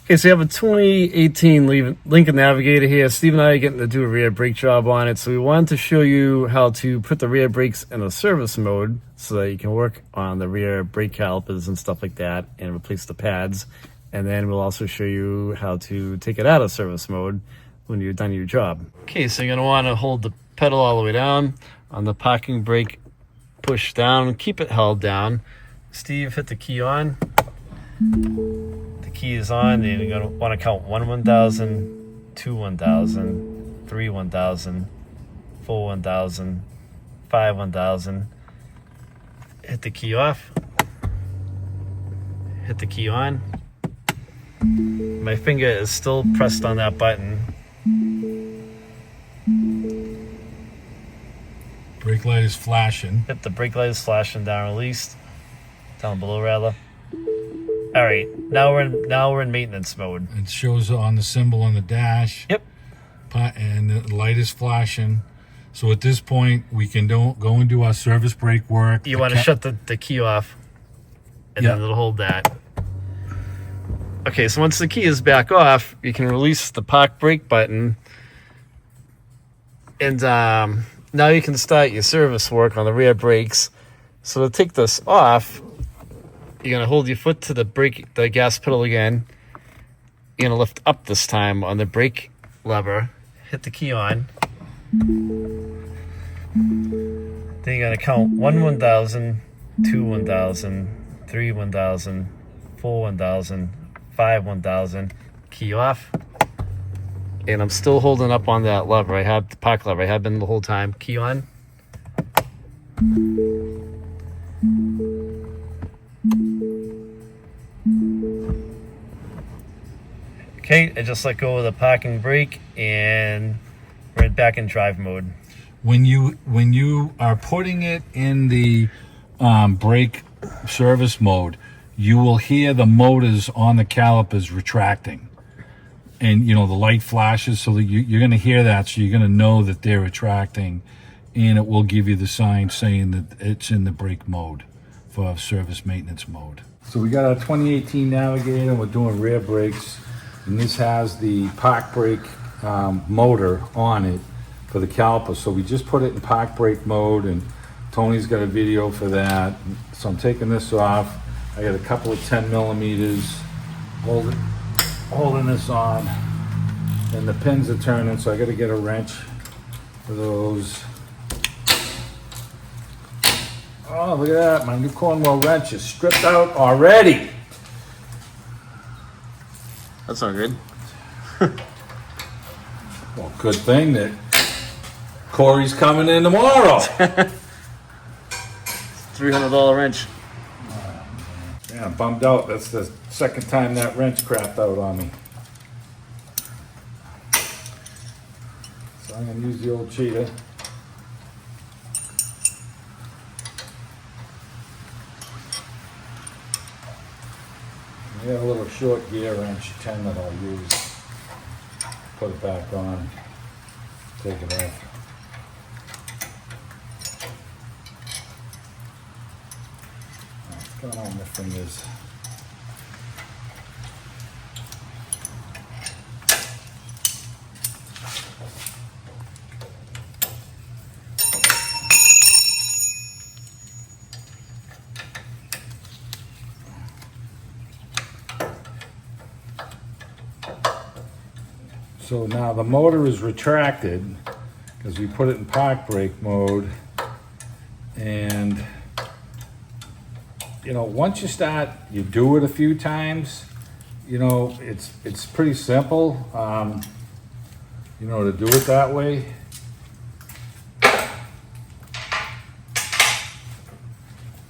Okay, so you have a 2018 Lincoln Navigator here. Steve and I are getting to do a rear brake job on it. So we wanted to show you how to put the rear brakes in a service mode so that you can work on the rear brake calipers and stuff like that and replace the pads. And then we'll also show you how to take it out of service mode when you're done your job. Okay, so you're gonna wanna hold the pedal all the way down. On the parking brake, push down, keep it held down. Steve, hit the key on. Key is on, and you're going to want to count 1 1000, 2 1000, 3 1000, 4 1000, 5 1000. Hit the key off. Hit the key on. My finger is still pressed on that button. Brake light is flashing. Hit the brake light is flashing, down released. Down below rather. All right, now we're in maintenance mode. It shows on the symbol on the dash. Yep. And the light is flashing. So at this point, we can go and do our service brake work. You want to shut the key off, and then it'll hold that. Okay, so once the key is back off, you can release the park brake button, and now you can start your service work on the rear brakes. So to take this off, you're gonna hold your foot to the gas pedal again. You're gonna lift up this time on the brake lever, hit the key on. Then you're gonna count 1 1000, 2 1000, 3 1000, 4 1000, 5 1000. Key off. And I'm still holding up on that lever. I have the park lever. I have been the whole time. Key on. Okay, I just let go of the parking brake and we're back in drive mode. When you are putting it in the brake service mode, you will hear the motors on the calipers retracting, and the light flashes, so that you're going to hear that. So you're going to know that they're retracting, and it will give you the sign saying that it's in the brake mode for service maintenance mode. So we got our 2018 Navigator. We're doing rear brakes. And this has the park brake motor on it for the caliper. So we just put it in park brake mode, and Tony's got a video for that. So I'm taking this off. I got a couple of 10 millimeters holding this on, and the pins are turning, so I got to get a wrench for those. Oh, look at that. My new Cornwell wrench is stripped out already. That's not good. Well, good thing that Corey's coming in tomorrow. $300 wrench. Yeah, I'm bummed out. That's the second time that wrench crapped out on me. So I'm going to use the old cheetah. I got a little short gear wrench 10 that I'll use. Put it back on, take it off. What's going on with my fingers? So now the motor is retracted because we put it in park brake mode, and once you start, you do it a few times, it's pretty simple, to do it that way.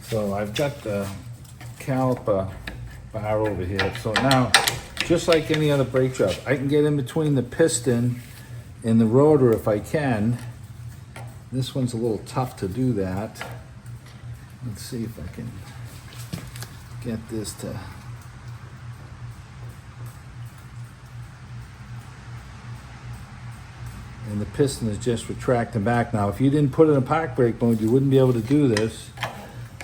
So I've got the caliper bar over here. So now, just like any other brake job, I can get in between the piston and the rotor if I can. This one's a little tough to do that. Let's see if I can get this to... And the piston is just retracting back now. If you didn't put it in park brake mode, you wouldn't be able to do this.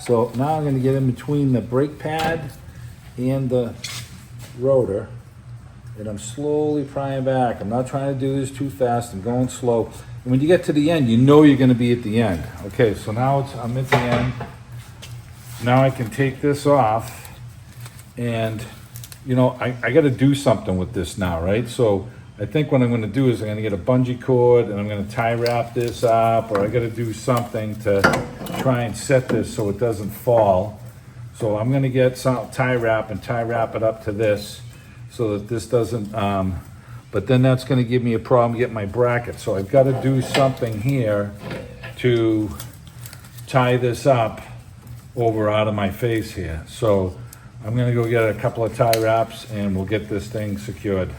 So now I'm going to get in between the brake pad and the rotor. and I'm slowly prying back. I'm not trying to do this too fast. I'm going slow. And when you get to the end, you know you're going to be at the end. Okay, so now I'm at the end. Now I can take this off, and you know, I got to do something with this now, right? So I think what I'm going to do is I'm going to get a bungee cord and I'm going to tie wrap this up, or I got to do something to try and set this so it doesn't fall. So I'm going to get some tie wrap and tie wrap it up to this so that this doesn't, but then that's going to give me a problem getting my bracket. So I've got to do something here to tie this up over out of my face here. So I'm going to go get a couple of tie wraps and we'll get this thing secured.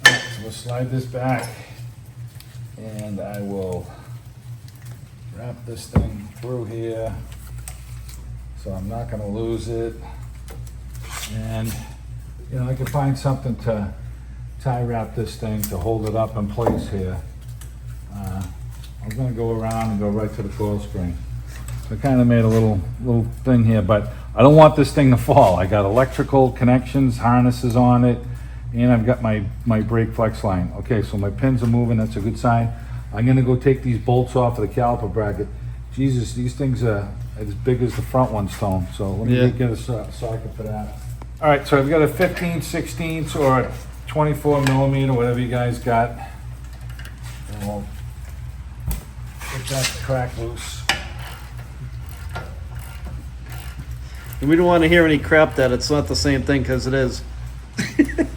So we'll slide this back and I will wrap this thing through here so I'm not going to lose it. And you know, I can find something to tie wrap this thing to hold it up in place here. I'm going to go around and go right to the coil spring. So I kind of made a little thing here, but I don't want this thing to fall. I got electrical connections, harnesses on it, and I've got my brake flex line. Okay, so my pins are moving, that's a good sign. I'm going to go take these bolts off of the caliper bracket. Jesus, these things are as big as the front ones, Tone. So let me get a socket for that. All right, so I've got a 15/16 or a 24 millimeter, whatever you guys got. And we'll get that crack loose. And we don't want to hear any crap that it's not the same thing, because it is.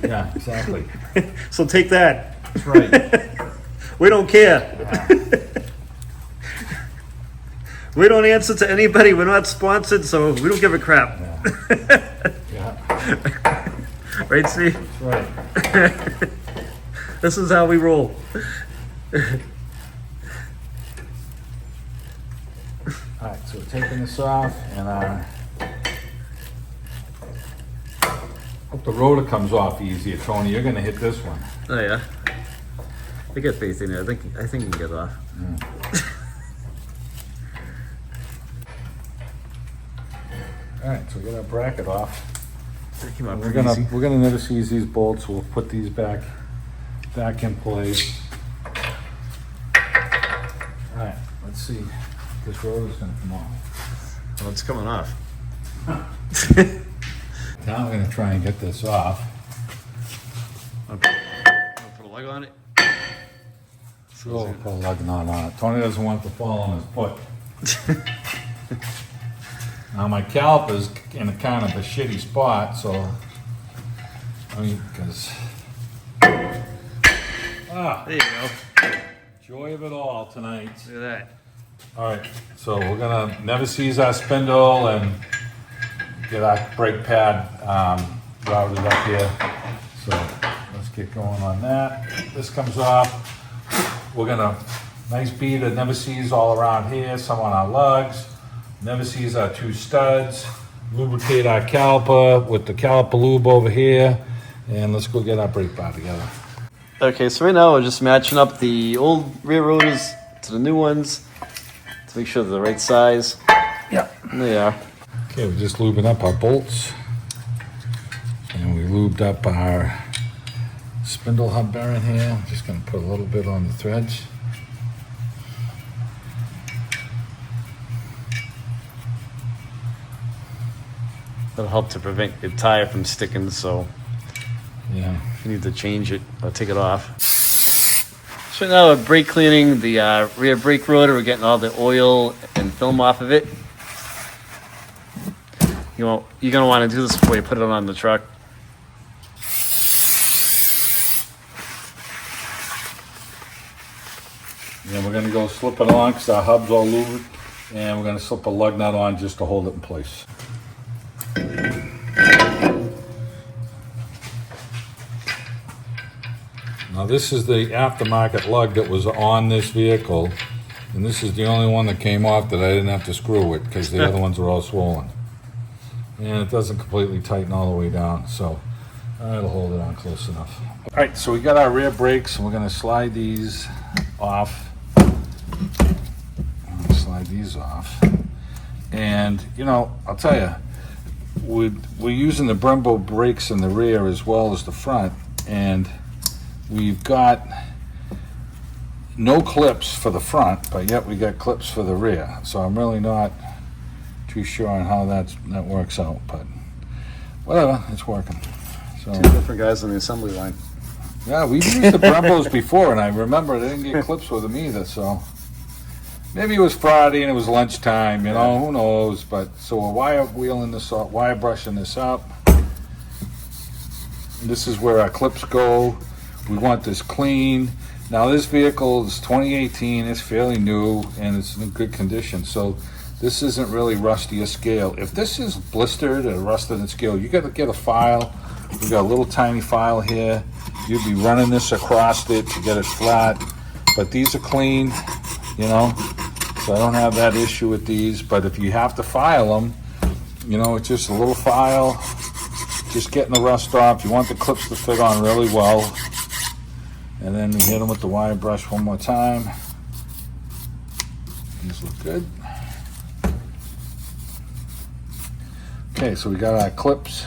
Yeah, exactly. So take that. That's right. We don't care. We don't answer to anybody. We're not sponsored, so we don't give a crap. Yeah. Right, Steve? That's right. This is how we roll. All right, so we're taking this off, and hope the rotor comes off easier, Tony. You're gonna hit this one. Oh yeah. I get faith in it. I think you can get it off. All right, so we got our bracket off. That came out We're pretty easy. gonna never seize these bolts. We'll put these back in place. All right, let's see if this rotor's gonna come off. Well, it's coming off. Now I'm gonna try and get this off. Okay. I'll put a lug on it. Sure, we'll put a lug knot on it. Tony doesn't want it to fall on his foot. Now my caliper's in a kind of a shitty spot, so I mean, because There you go. joy of it all tonight. Look at that. All right, so we're gonna never seize our spindle and get our brake pad routed up here. So let's get going on that. This comes off. We're gonna nice bead of never seize all around here, some on our lugs. Never seize our two studs. Lubricate our caliper with the caliper lube over here, and let's go get our brake pad together. Okay, so right now we're just matching up the old rear rotors to the new ones to make sure they're the right size. Yeah. And they are. Okay, we're just lubing up our bolts, and we lubed up our spindle hub bearing here. I'm just gonna put a little bit on the threads. That'll help to prevent your tire from sticking, so Yeah. if you need to change it or take it off. So now we're brake cleaning the rear brake rotor. We're getting all the oil and film off of it. You're gonna want to do this before you put it on the truck. And we're gonna go slip it on because our hub's all lubed, and we're gonna slip a lug nut on just to hold it in place. Now this is the aftermarket lug that was on this vehicle, and this is the only one that came off that I didn't have to screw with because the other ones are all swollen. And it doesn't completely tighten all the way down, so that'll hold it on close enough. All right, so we got our rear brakes, and we're gonna slide these off. Slide these off. And, you know, I'll tell you, we're using the Brembo brakes in the rear as well as the front, and we've got no clips for the front, but yet we got clips for the rear. So I'm really not too sure on how that works out, but whatever, it's working. So, Two different guys on the assembly line. yeah, we've used the Brembos before, and I remember they didn't get clips with them either, so maybe it was Friday and it was lunchtime, you know, who knows. But so we're wire brushing this up. This is where our clips go. We want this clean. Now this vehicle is 2018, it's fairly new, and it's in good condition, so this isn't really rusty or scale. If this is blistered or rusted and scale, you got to get a file. We got a little tiny file here. You'd be running this across it to get it flat, but these are clean, you know, so I don't have that issue with these. But if you have to file them, you know, it's just a little file, just getting the rust off. You want the clips to fit on really well, and then we hit them with the wire brush one more time. These look good. Okay, so we got our clips,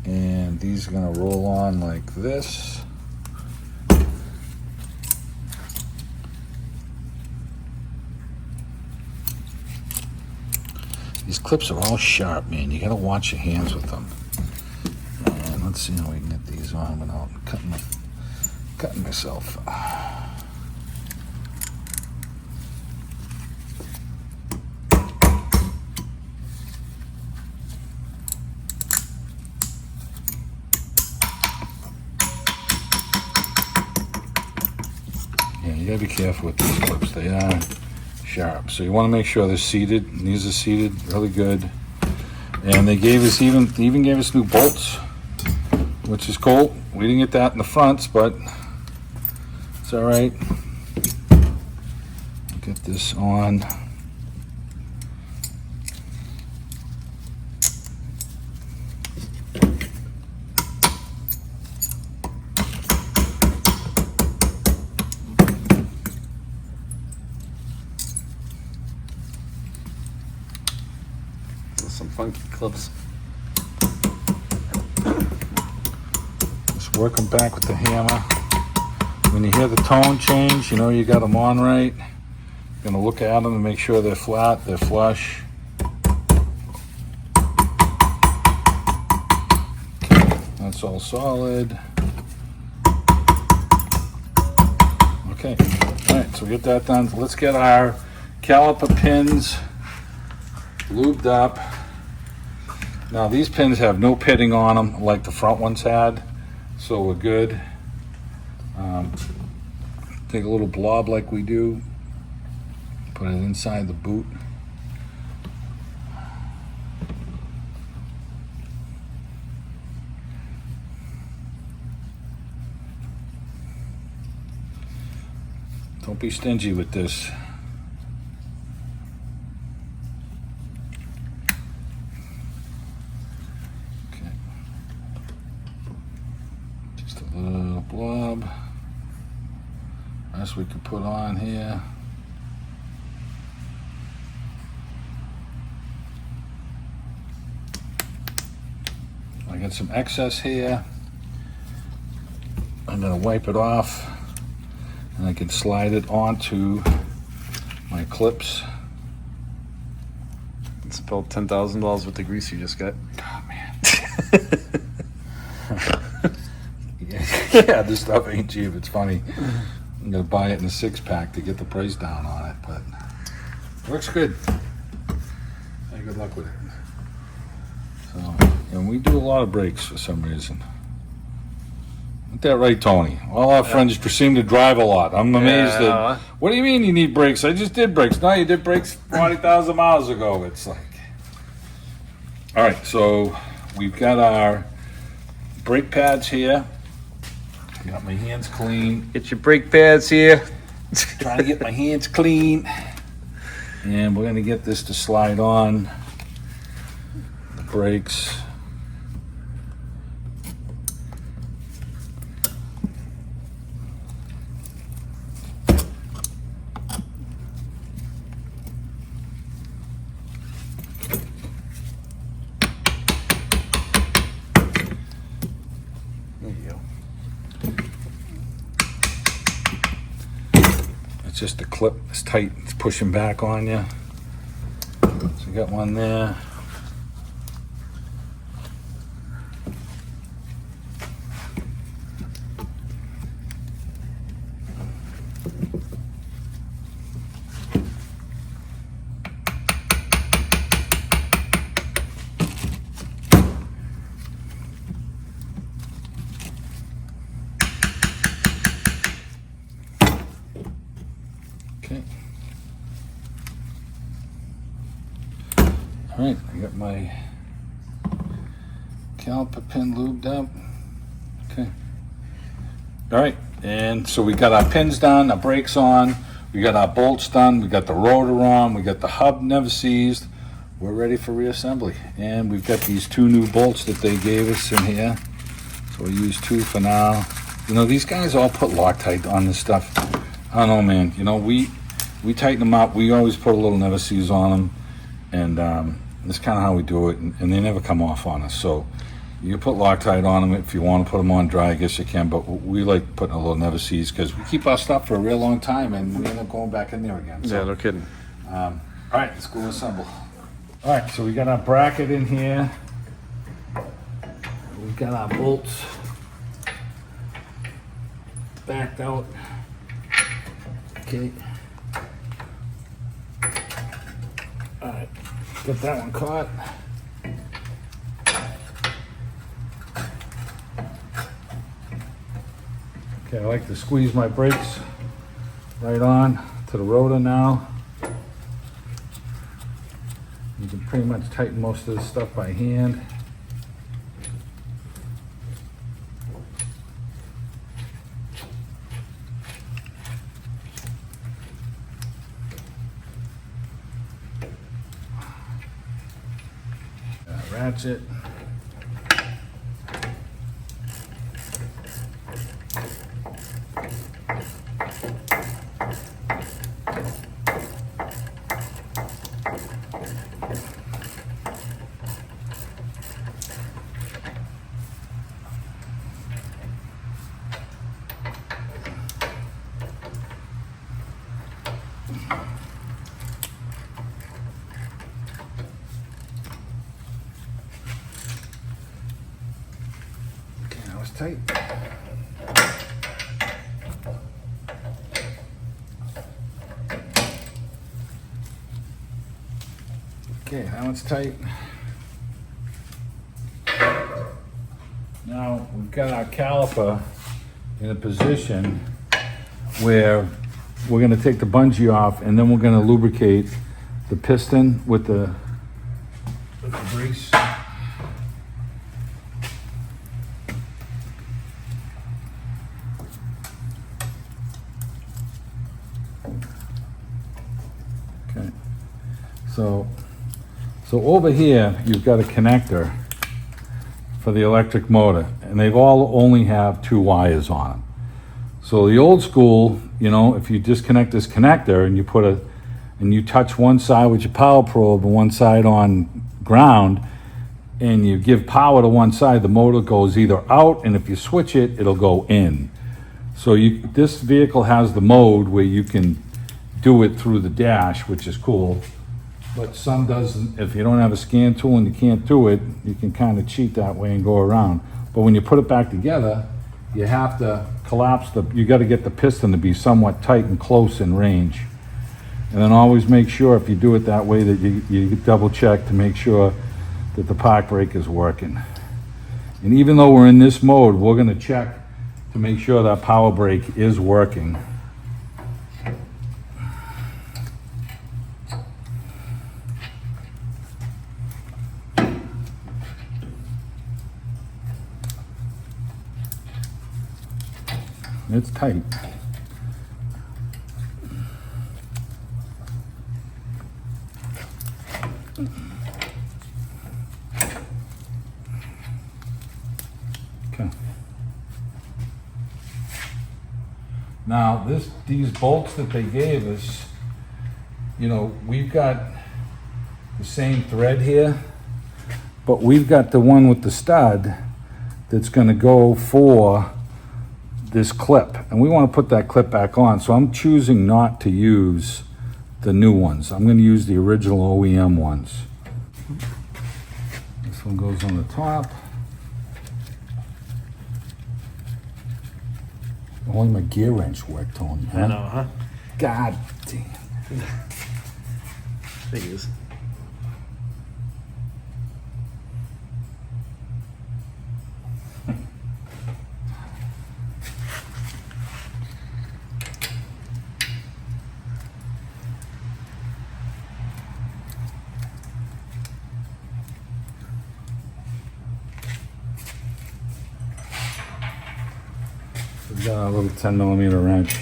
and these are going to roll on like this. These clips are all sharp, man. You got to watch your hands with them. And let's see how we can get these on without cutting myself. Yeah, you gotta be careful with these clips. They are sharp, so you want to make sure they're seated. And these are seated really good. And they gave us even gave us new bolts, which is cool. We didn't get that in the fronts, but it's all right. Get this on. Some funky clips. Just work them back with the hammer. When you hear the tone change, you know you got them on right. You're gonna look at them and make sure they're flat, they're flush. Okay, that's all solid. Okay, all right, so we get that done. Let's get our caliper pins lubed up. Now these pins have no pitting on them like the front ones had, so we're good. Take a little blob like we do, put it inside the boot. Don't be stingy with this. Blob. That's what we can put on here. I got some excess here. I'm gonna wipe it off, and I can slide it onto my clips. It's about $10,000 worth of grease you just got. Oh man. Yeah, this stuff ain't cheap. It's funny. I'm gonna buy it in a 6-pack to get the price down on it, but it works good. Hey, good luck with it. So, and we do a lot of brakes for some reason. Isn't that right, Tony? All our friends seem to drive a lot. I'm amazed that. What do you mean you need brakes? I just did brakes. No, you did brakes 40,000 miles ago. It's like. All right, so we've got our brake pads here. Got my hands clean. Get your brake pads here. Trying to get my hands clean. And we're going to get this to slide on the brakes. it's just the clip. It's tight. It's pushing back on you. So you got one there. Okay. All right, I got my caliper pin lubed up. Okay. All right, and so we got our pins done, our brakes on, we got our bolts done, we got the rotor on, we got the hub never seized. We're ready for reassembly. And we've got these 2 new bolts that they gave us in here. So we'll use 2 for now. You know, these guys all put Loctite on this stuff. I don't know, man. You know, we tighten them up. We always put a little never seize on them, and that's kind of how we do it. And they never come off on us. So you put Loctite on them if you want to put them on dry. I guess you can, but we like putting a little never seize because we keep our stuff for a real long time, and we end up going back in there again. So, Yeah, no kidding. all right, let's go assemble. All right, so we got our bracket in here. We've got our bolts backed out. Okay. All right, get that one caught. Okay, I like to squeeze my brakes right on to the rotor now. You can pretty much tighten most of this stuff by hand. Ratchet. Tight. Okay, now it's tight. Now we've got our caliper in a position where we're going to take the bungee off, and then we're going to lubricate the piston with the grease. So over here, you've got a connector for the electric motor, and they've all only have 2 wires on them. So the old school, you know, if you disconnect this connector and you touch one side with your power probe and one side on ground, and you give power to one side, the motor goes either out, and if you switch it, it'll go in. So this vehicle has the mode where you can do it through the dash, which is cool. But some doesn't. If you don't have a scan tool and you can't do it, you can kind of cheat that way and go around. But when you put it back together, you have to collapse you got to get the piston to be somewhat tight and close in range. And then always make sure, if you do it that way, that you double check to make sure that the park brake is working. And even though we're in this mode, we're going to check to make sure that power brake is working. It's tight. Okay. Now these bolts that they gave us, you know, we've got the same thread here, but we've got the one with the stud that's going to go for this clip, and we want to put that clip back on. So I'm choosing not to use the new ones. I'm going to use the original OEM ones. This one goes on the top. Only my gear wrench worked, Tony. Huh? I know, huh? God damn. Figures. We've got a little 10mm wrench.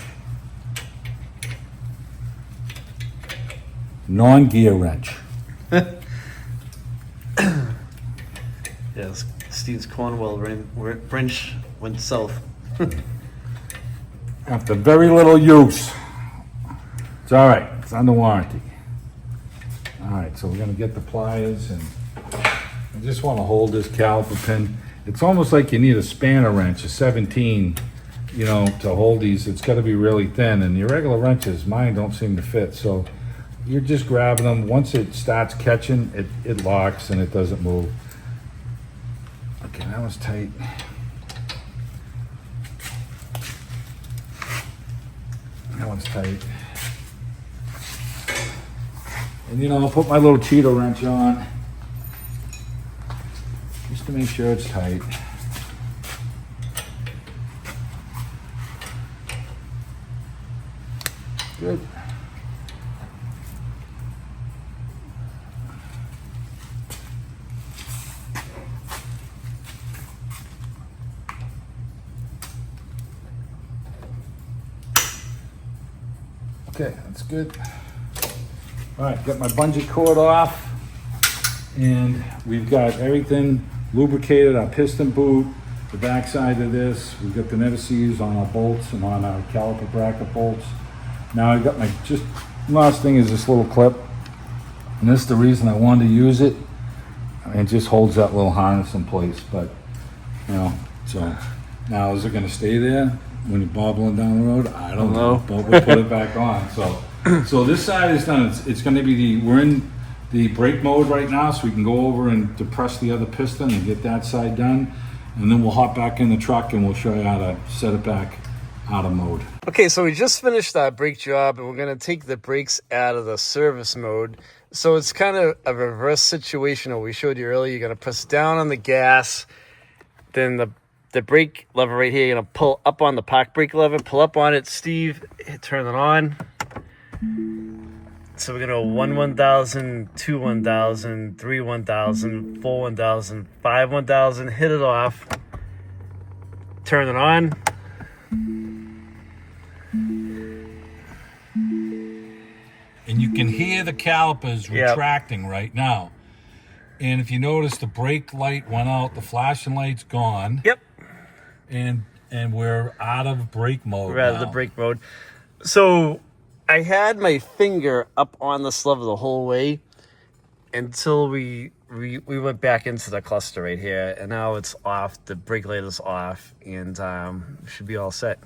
Non-gear wrench. Yes, Steve's Cornwall wrench went south. After very little use. It's all right. It's under warranty. All right, so we're going to get the pliers, and I just want to hold this caliper pin. It's almost like you need a spanner wrench, a 17, you know, to hold these. It's got to be really thin, and the regular wrenches, mine don't seem to fit. So you're just grabbing them. Once it starts catching, it locks and it doesn't move. Okay, that was tight. That one's tight. And you know, I'll put my little Cheeto wrench on just to make sure it's tight. Good. Okay, that's good. All right, got my bungee cord off, and we've got everything lubricated, our piston boot, the back side of this. We've got the never-sees on our bolts and on our caliper bracket bolts. Now I got my, just last thing is this little clip, and this is the reason I wanted to use it. It just holds that little harness in place, but, you know, so now is it gonna stay there when you're bobbling down the road? I don't know, but we'll put it back on. So this side is done. It's going to be we're in the brake mode right now, so we can go over and depress the other piston and get that side done. And then we'll hop back in the truck and we'll show you how to set it back out of mode. Okay, so we just finished that brake job, and we're going to take the brakes out of the service mode. So it's kind of a reverse situation that we showed you earlier. You're going to press down on the gas, then the brake lever right here, you're going to pull up on the park brake lever, pull up on it, Steve, turn it on. So we're going to go 1 1000, 2 1000, 3 1000, 4 1000, 5 1000, hit it off, turn it on. And you can hear the calipers retracting right now. And if you notice, the brake light went out, the flashing light's gone. Yep. And we're out of brake mode. We're out of the brake mode. So I had my finger up on this lever the whole way until we went back into the cluster right here, and now it's off. The brake light is off, and should be all set.